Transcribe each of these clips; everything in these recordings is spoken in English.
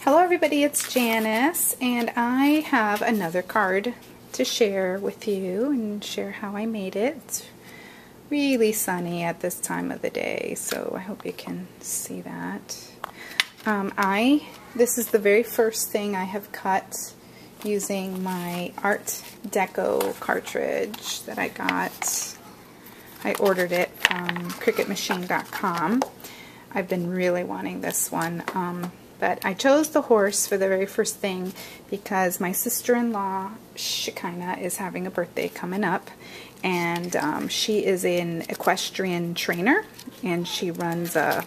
Hello everybody, it's Janice, and I have another card to share with you and share how I made it. It's really sunny at this time of the day, so I hope you can see that. This is the very first thing I have cut using my Art Deco cartridge that I got. I ordered it from CricutMachine.com. I've been really wanting this one. But I chose the horse for the very first thing because my sister-in-law, Shekinah, is having a birthday coming up, and she is an equestrian trainer, and she runs a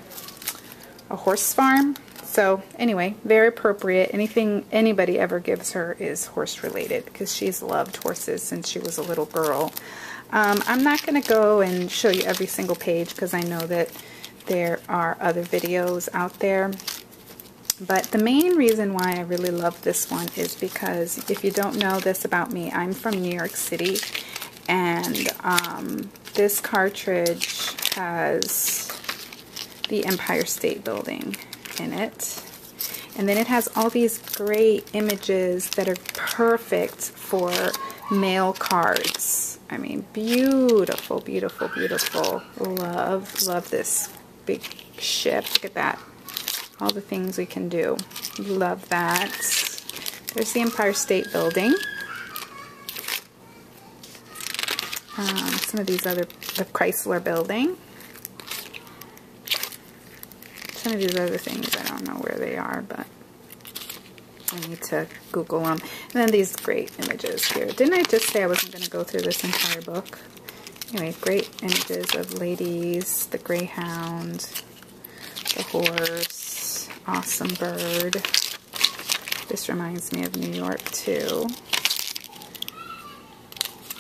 horse farm. So anyway, very appropriate. Anything anybody ever gives her is horse related because she's loved horses since she was a little girl. I'm not going to go and show you every single page because I know that there are other videos out there. But the main reason why I really love this one is because, if you don't know this about me, I'm from New York City, and this cartridge has the Empire State Building in it. And then it has all these great images that are perfect for mail cards. I mean, beautiful, beautiful, beautiful. Love this big ship. Look at that. All the things we can do. Love that. There's the Empire State Building. Some of these other, the Chrysler Building. Some of these other things, I don't know where they are, but I need to Google them. And then these great images here. Didn't I just say I wasn't going to go through this entire book? Anyway, great images of ladies, the greyhound, the horse. Awesome bird. This reminds me of New York too.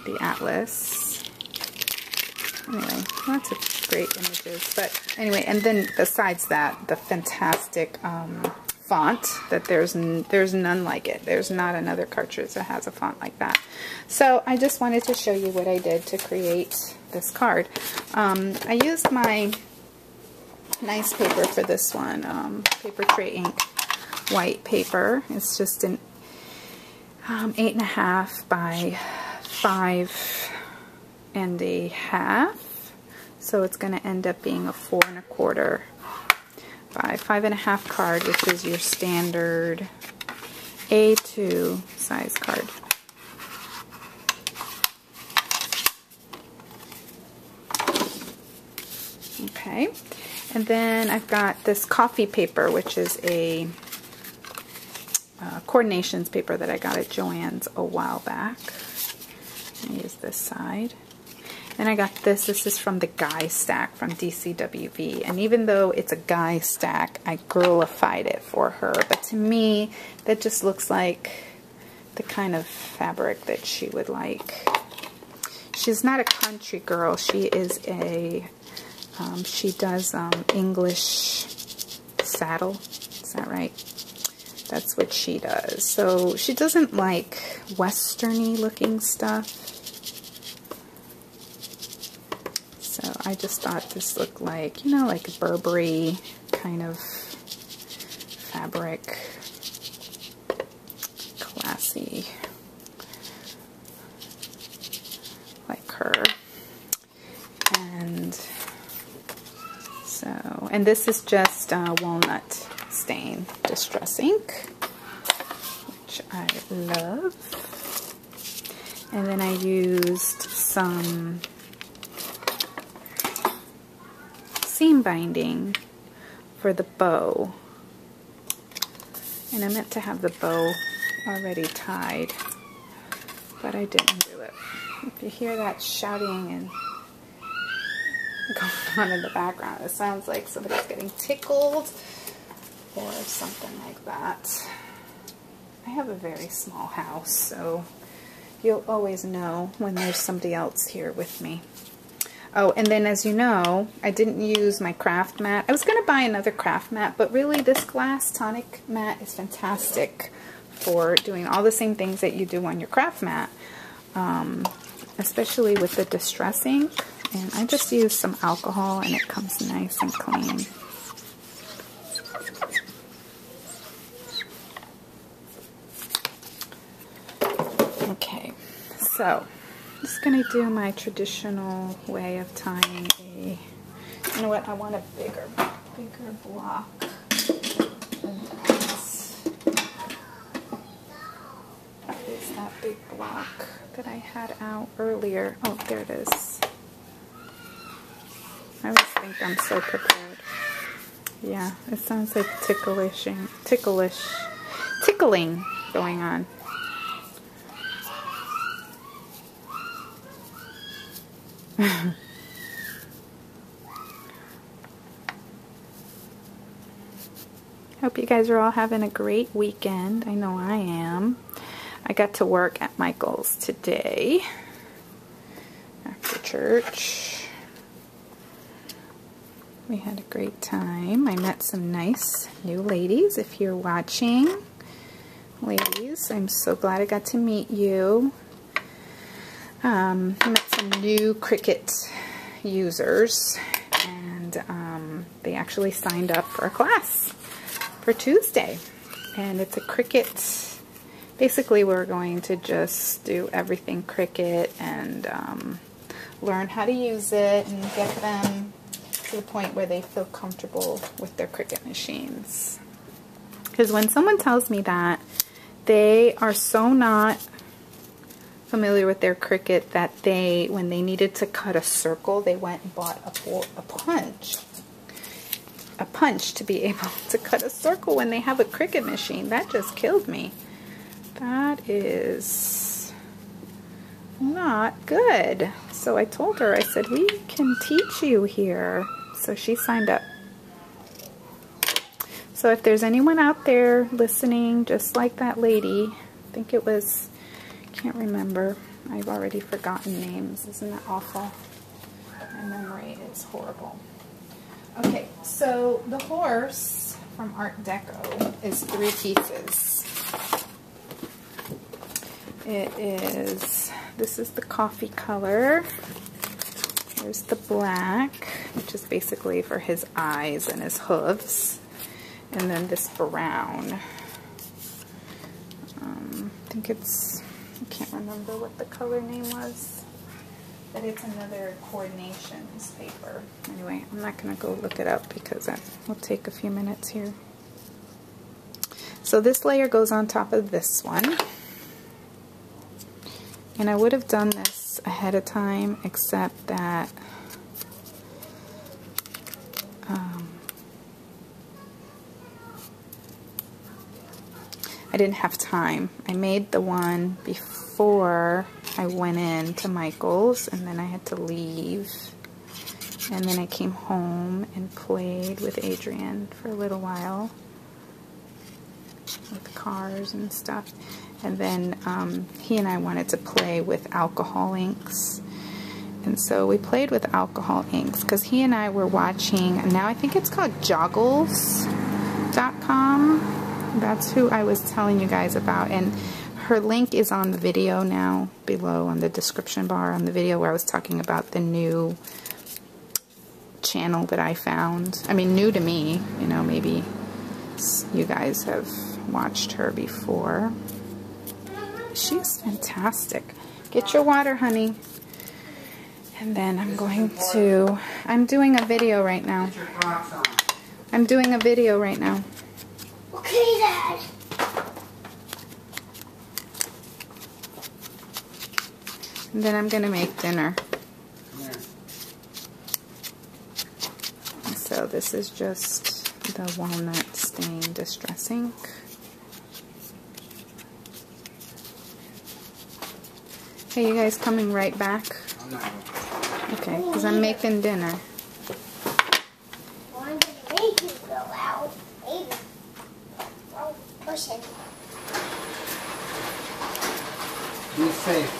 The Atlas. Anyway, lots of great images. But anyway, and then besides that, the fantastic font that there's none like it. There's not another cartridge that has a font like that. So I just wanted to show you what I did to create this card. I used my nice paper for this one, paper tray ink white paper. It's just an 8.5 by 5 1/2, so it's going to end up being a 4 1/4 by 5 1/2 card, which is your standard A2 size card. Okay. And then I've got this coffee paper, which is a coordinations paper that I got at Joann's a while back. I use this side. Then I got this. This is from the Guy Stack from DCWV. And even though it's a Guy Stack, I girlified it for her. But to me, that just looks like the kind of fabric that she would like. She's not a country girl. She is a... she does English saddle, is that right? That's what she does. So she doesn't like westerny looking stuff. So I just thought this looked like, you know, like a Burberry kind of fabric. Classy. Like her. And this is just walnut stain distress ink, which I love. And then I used some seam binding for the bow. And I meant to have the bow already tied, but I didn't do it. If you hear that shouting and going on in the background, it sounds like somebody's getting tickled or something like that. I have a very small house, so you'll always know when there's somebody else here with me. Oh, and then as you know, I didn't use my craft mat. I was going to buy another craft mat, but really this glass tonic mat is fantastic for doing all the same things that you do on your craft mat, especially with the distress ink. And I just use some alcohol and it comes nice and clean. So, I'm just going to do my traditional way of tying a, you know what, I want a bigger block than this. What is that big block that I had out earlier? Oh, there it is. I always think I'm so prepared. Yeah, it sounds like tickling going on. Hope you guys are all having a great weekend. I know I am. I got to work at Michael's today after church. We had a great time. I met some nice new ladies. If you're watching, ladies, I'm so glad I got to meet you. I met some new Cricut users, and they actually signed up for a class for Tuesday. And it's a Cricut. Basically, we're going to just do everything Cricut and learn how to use it and get them to the point where they feel comfortable with their Cricut machines. Because when someone tells me that, they are so not familiar with their Cricut that when they needed to cut a circle, they went and bought a punch to be able to cut a circle when they have a Cricut machine. That just killed me. That is not good. So I told her, I said, we can teach you here. So she signed up. So if there's anyone out there listening, just like that lady, I think it was, can't remember. I've already forgotten names. Isn't that awful? My memory is horrible. Okay, so the horse from Art Deco is 3 pieces. This is the coffee color. There's the black, which is basically for his eyes and his hooves. And then this brown. I think it's, I can't remember what the color name was, but it's another coordinations paper. Anyway, I'm not going to go look it up because that will take a few minutes here. So this layer goes on top of this one. And I would have done this ahead of time, except that I didn't have time. I made the one before I went in to Michael's, and then I had to leave. And then I came home and played with Adrian for a little while with cars and stuff. And then he and I wanted to play with alcohol inks. And so we played with alcohol inks because he and I were watching, and now I think it's called joggles.com. That's who I was telling you guys about. And her link is on the video now below on the description bar on the video where I was talking about the new channel that I found. I mean, new to me. You know, maybe you guys have watched her before. She's fantastic. Get your water, honey. And then I'm doing a video right now. I'm doing a video right now. Okay, Dad. And then I'm going to make dinner. So this is just the walnut stain distress ink. Hey, you guys coming right back? Okay, because I'm making dinner. Well, I'm going to make you go out. Maybe. Oh, push it. Be safe.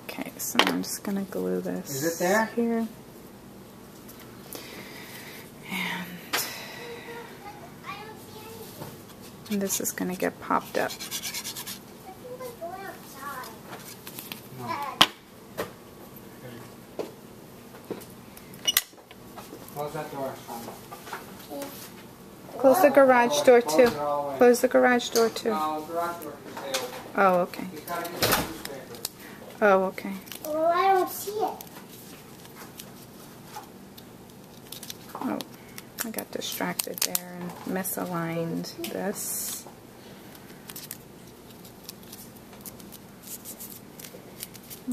Okay, so I'm just going to glue this. Is it there? Here. And this is going to get popped up. Close that door. Close the garage door too. Close the garage door too. No, the garage door can stay open. Oh, okay. You gotta get the newspaper. Oh, okay. Well, I don't see it. Oh, I got distracted there and misaligned this.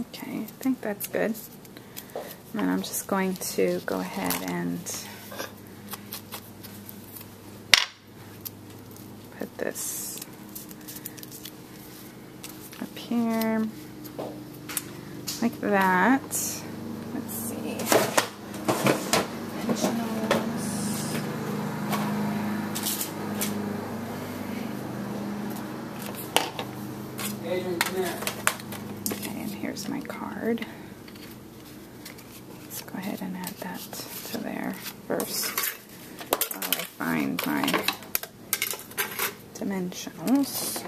Okay, I think that's good. And then I'm just going to go ahead and put this up here like that. Let's see. Adrian, come here. Okay, and here's my card. Let's go ahead and add that to there first while I find my dimensionals.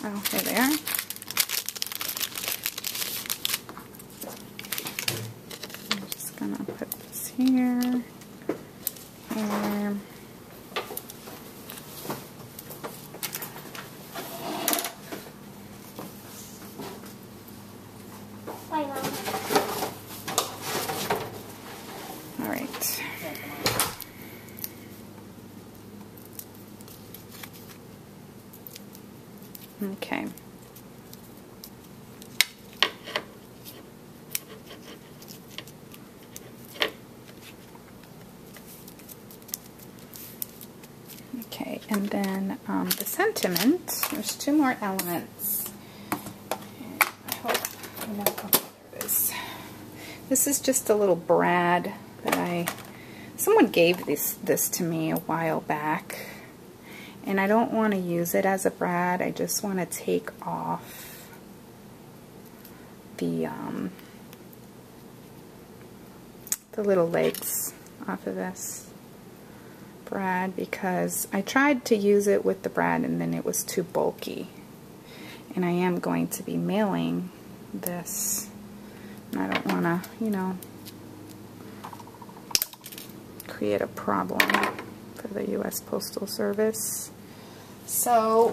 Oh, here they are. I'm just gonna put this here, here. Bye, Mom. All right. Okay. Okay, and then the sentiment, there's two more elements. And I hope you know, oh, there it is. This is just a little brad that someone gave this to me a while back. And I don't want to use it as a brad. I just want to take off the little legs off of this brad because I tried to use it with the brad and then it was too bulky. And I am going to be mailing this. And I don't want to, you know, create a problem for the U.S. Postal Service. So,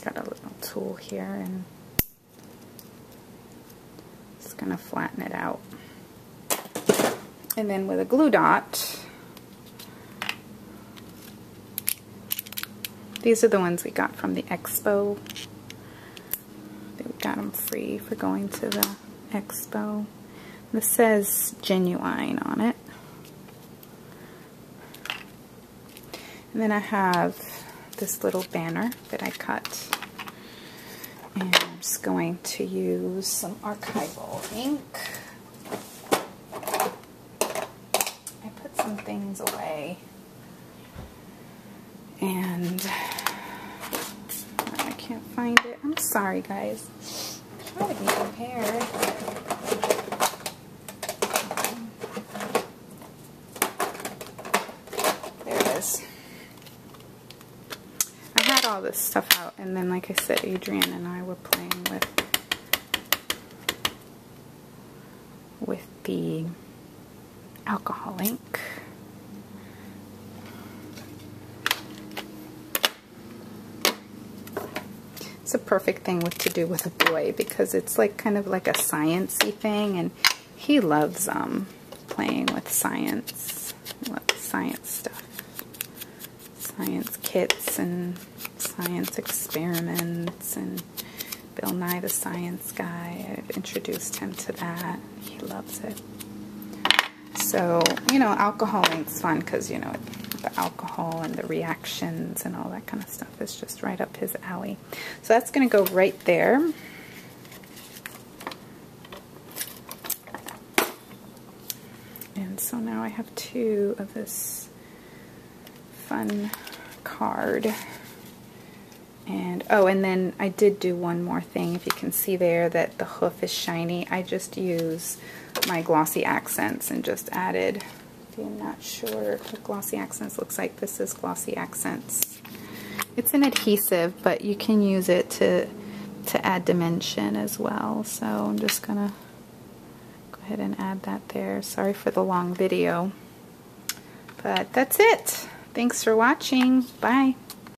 got a little tool here and just gonna flatten it out. And then with a glue dot, these are the ones we got from the expo. We got them free for going to the expo. This says genuine on it. And then I have this little banner that I cut. And I'm just going to use some archival ink. I put some things away. And I can't find it. I'm sorry, guys. I'm trying to be prepared. All this stuff out, and then like I said, Adrian and I were playing with the alcohol ink. It's a perfect thing to do with a boy because it's like kind of like a sciencey thing, and he loves playing with science. He loves science stuff, science kits and science experiments, and Bill Nye the Science Guy. I've introduced him to that. He loves it. So, you know, alcohol ink's fun because, you know, the alcohol and the reactions and all that kind of stuff is just right up his alley. So that's going to go right there. And so now I have two of this fun card. And oh, and then I did do one more thing. If you can see there that the hoof is shiny, I just use my glossy accents and just added If you're not sure what Glossy Accents looks like, this is Glossy Accents. It's an adhesive, but you can use it to add dimension as well. So I'm just gonna go ahead and add that there. Sorry for the long video, but that's it. Thanks for watching. Bye.